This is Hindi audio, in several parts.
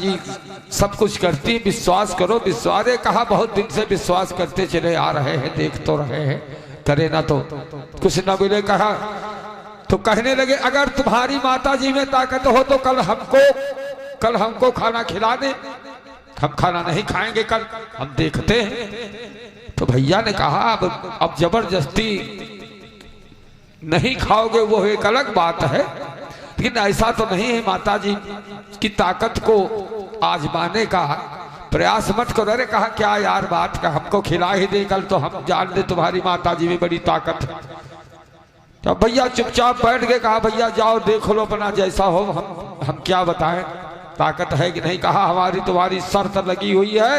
की सब कुछ करती, विश्वास करो विश्वास। कहा बहुत दिन से विश्वास करते चले आ रहे हैं, देख तो रहे हैं, करे ना तो कुछ ना मिले। कहा तो कहने लगे अगर तुम्हारी माता जी में ताकत हो तो कल हमको खाना खिला दे, हम खाना नहीं खाएंगे, कल हम देखते हैं। तो भैया ने कहा अब जबरदस्ती नहीं खाओगे वो एक अलग बात है, लेकिन ऐसा तो नहीं है, माता जी की ताकत को आजमाने का प्रयास मत करो। अरे कहा क्या यार बात का, हमको खिला ही दे, कल तो हम जान दे तुम्हारी माता जी में बड़ी ताकत है। तो भैया चुपचाप बैठ गए। कहा भैया जाओ देख लो अपना जैसा हो, हम क्या बताएं ताकत है कि नहीं। कहा हमारी तुम्हारी शर्त लगी हुई है,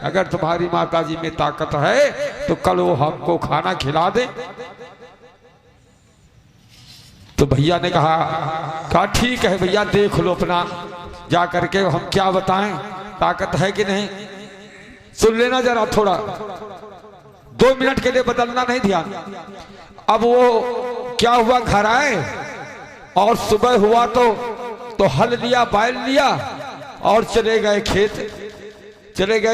अगर तुम्हारी माता जी में ताकत है तो कल वो हमको खाना खिला दे। तो भैया ने कहा ठीक है भैया देख लो अपना जा करके, हम क्या बताएं ताकत है कि नहीं। सुन लेना जरा, थोड़ा 2 मिनट के लिए बदलना नहीं ध्यान। अब वो क्या हुआ, घर आए और सुबह हुआ तो हल लिया, बैल लिया और चले गए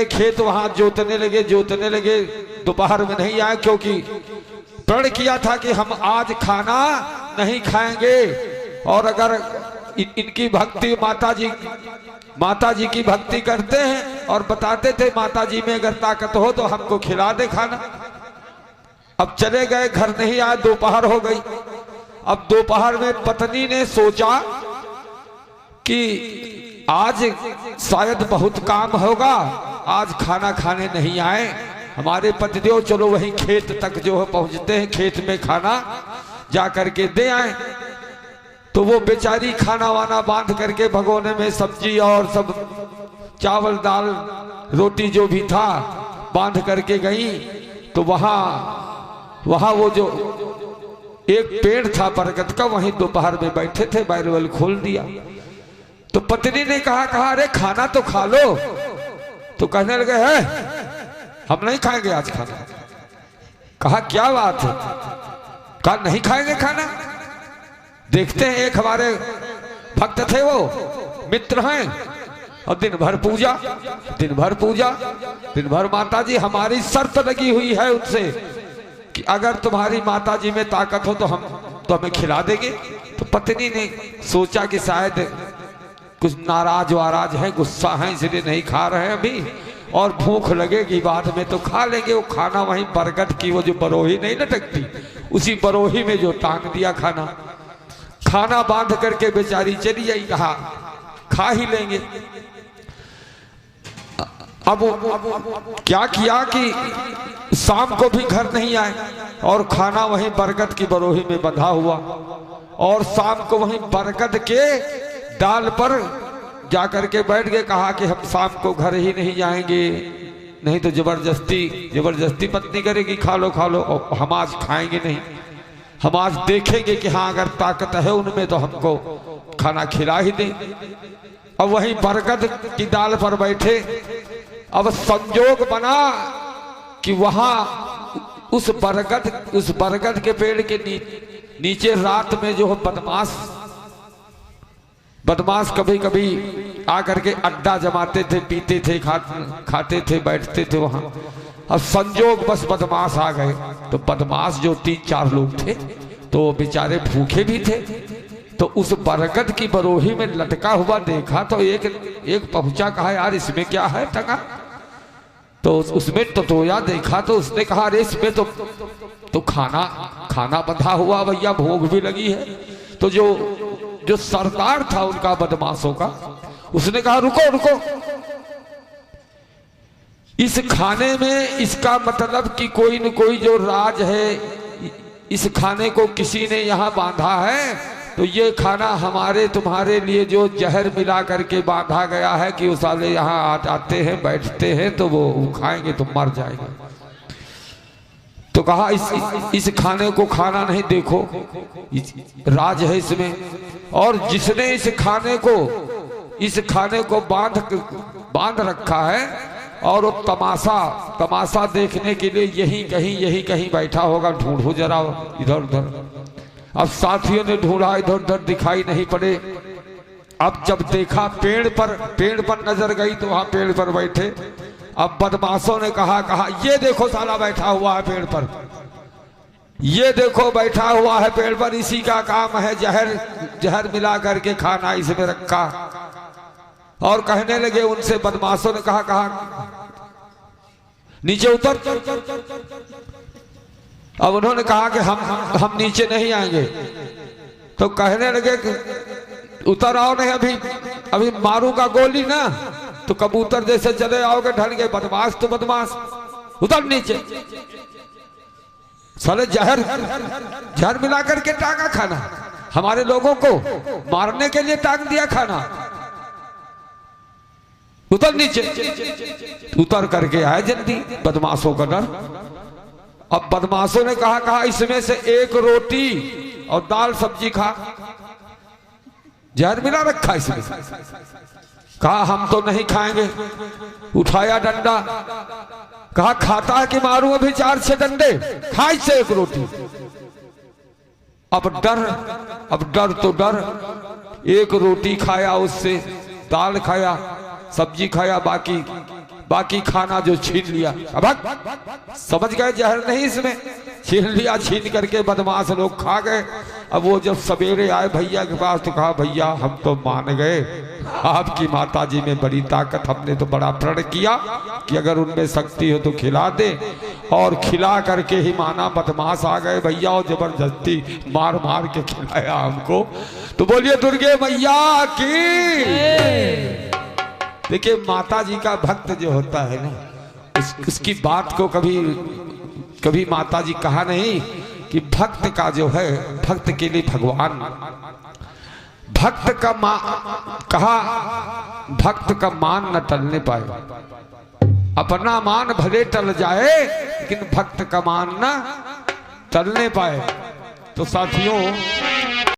खेत। वहां जोतने लगे। दोपहर में नहीं आए क्योंकि प्रण किया था कि हम आज खाना नहीं खाएंगे, और अगर इनकी भक्ति माता जी की भक्ति करते हैं और बताते थे माता जी में अगर ताकत हो तो हमको खिला दे खाना। अब चले गए, घर नहीं आए, दोपहर हो गई। अब दोपहर में पत्नी ने सोचा कि आज शायद बहुत काम होगा, आज खाना खाने नहीं आए हमारे पतिदेव, चलो वहीं खेत तक जो है पहुंचते हैं, खेत में खाना जा करके दे आए। तो वो बेचारी खाना वाना बांध करके भगोने में सब्जी और सब चावल दाल रोटी जो भी था बांध करके गई। तो वहां वो जो एक पेड़ था बरगद का, वहीं दोपहर में बैठे थे, बैरवेल खोल दिया। तो पत्नी ने कहा अरे खाना तो खा लो। तो कहने लगे है हम नहीं खाएंगे आज खाना। कहा क्या बात है, कहा नहीं खाएंगे खाना। देखते हैं एक हमारे भक्त थे, वो मित्र हैं, और दिन भर पूजा, माता जी हमारी शर्त लगी हुई है उनसे कि अगर तुम्हारी माता जी में ताकत हो तो हमें खिला देंगे। तो पत्नी ने सोचा कि शायद कुछ नाराज है, गुस्सा है, इसलिए नहीं खा रहे हैं अभी, और भूख लगेगी बाद में तो खा लेंगे। वो खाना वहीं बरगद की वो जो बरोही नहीं लटकती, उसी बरोही में जो टांग दिया खाना बांध करके बेचारी चली आई, कहा खा ही लेंगे। अब क्या किया कि शाम को भी घर नहीं आए और खाना वहीं बरगद की बरोही में बंधा हुआ, और शाम को वहीं बरगद के डाल पर जाकर के बैठ गए। कहा कि हम शाम को घर ही नहीं जाएंगे, नहीं तो जबरदस्ती पत्नी करेगी खा लो, और हम आज खाएंगे नहीं, हम आज देखेंगे कि हाँ अगर ताकत है उनमें तो हमको खाना खिला ही दे। अब वहीं बरगद की डाल पर बैठे। अब संजोग बना कि वहां उस बरगद के पेड़ के नीचे रात में जो बदमाश कभी कभी आकर के अड्डा जमाते थे, पीते थे, खाते थे, बैठते थे वहां। अब संजोग बस बदमाश आ गए। तो बदमाश जो 3-4 लोग थे तो बेचारे भूखे भी थे। तो उस बरगद की बरोही में लटका हुआ देखा तो एक पहुंचा, कहा यार इसमें क्या है टका। तो उसमें टटोया देखा तो उसने कहा अरे इसमें तो खाना बंधा हुआ भैया, भोग भी लगी है। तो जो सरदार था उनका बदमाशों का, उसने कहा रुको, इस खाने में इसका मतलब कि कोई न कोई जो राज है, इस खाने को किसी ने यहाँ बांधा है। तो ये खाना हमारे तुम्हारे लिए जो जहर मिला करके बांधा गया है कि उस साले यहाँ आते हैं, बैठते हैं, तो वो खाएंगे तो मर जाएंगे। तो कहा इस खाने को खाना नहीं, देखो राज है इसमें, और जिसने इस खाने को बांध रखा है और वो तमाशा देखने के लिए यही कहीं बैठा होगा, ढूंढो जरा इधर उधर। अब साथियों ने ढूंढा, इधर उधर दिखाई नहीं पड़े। अब जब देखा पेड़ पर नजर गई तो वहां पेड़ पर बैठे। अब बदमाशों ने कहा ये देखो साला बैठा हुआ है पेड़ पर, ये देखो बैठा हुआ है पेड़ पर, इसी का काम है जहर मिला करके खाना इसमें रखा। और कहने लगे उनसे, बदमाशों ने कहा नीचे उतर। अब उन्होंने कहा कि हम नीचे नहीं आएंगे। तो कहने लगे कि उतर आओ, नहीं अभी मारूंगा गोली ना, तो कबूतर जैसे चले आओगे ढल गए। बदमाश तो बदमाश, उतर नीचे। साले जहर मिला करके टांगा खाना, हमारे लोगों को मारने के लिए टांग दिया खाना। उतर नीचे। उतर करके आए जल्दी, बदमाशों का डर। अब बदमाशों ने कहा इसमें से एक रोटी और दाल सब्जी खा, जहर मिला रखा इसमें। कहा हम तो नहीं खाएंगे। उठाया डंडा, कहा खाता है कि मारूं अभी 4-6 डंडे, खा इससे एक रोटी। अब डर तो डर, एक रोटी खाया, उससे दाल खाया, सब्जी खाया, बाकी खाना जो छीन लिया। अब समझ गए जहर नहीं इसमें, छीन लिया। छीन करके बदमाश लोग खा गए। अब वो जब सवेरे आए भैया के पास तो कहा भैया हम तो मान गए, आपकी माता जी में बड़ी ताकत, हमने तो बड़ा प्रण किया कि अगर उनमें शक्ति हो तो खिला दे, और खिला करके ही माना। बदमाश आ गए भैया और जबरदस्ती मार के खिलाया हमको। तो बोलिए दुर्गे मैया की। देखिए माता जी का भक्त जो होता है ना, उसकी बात को कभी माता जी कहा नहीं कि भक्त का जो है, भक्त के लिए भगवान। भक्त का भक्त का मान न टलने पाए। अपना मान भले टल जाए लेकिन भक्त का मान न टलने पाए। तो साथियों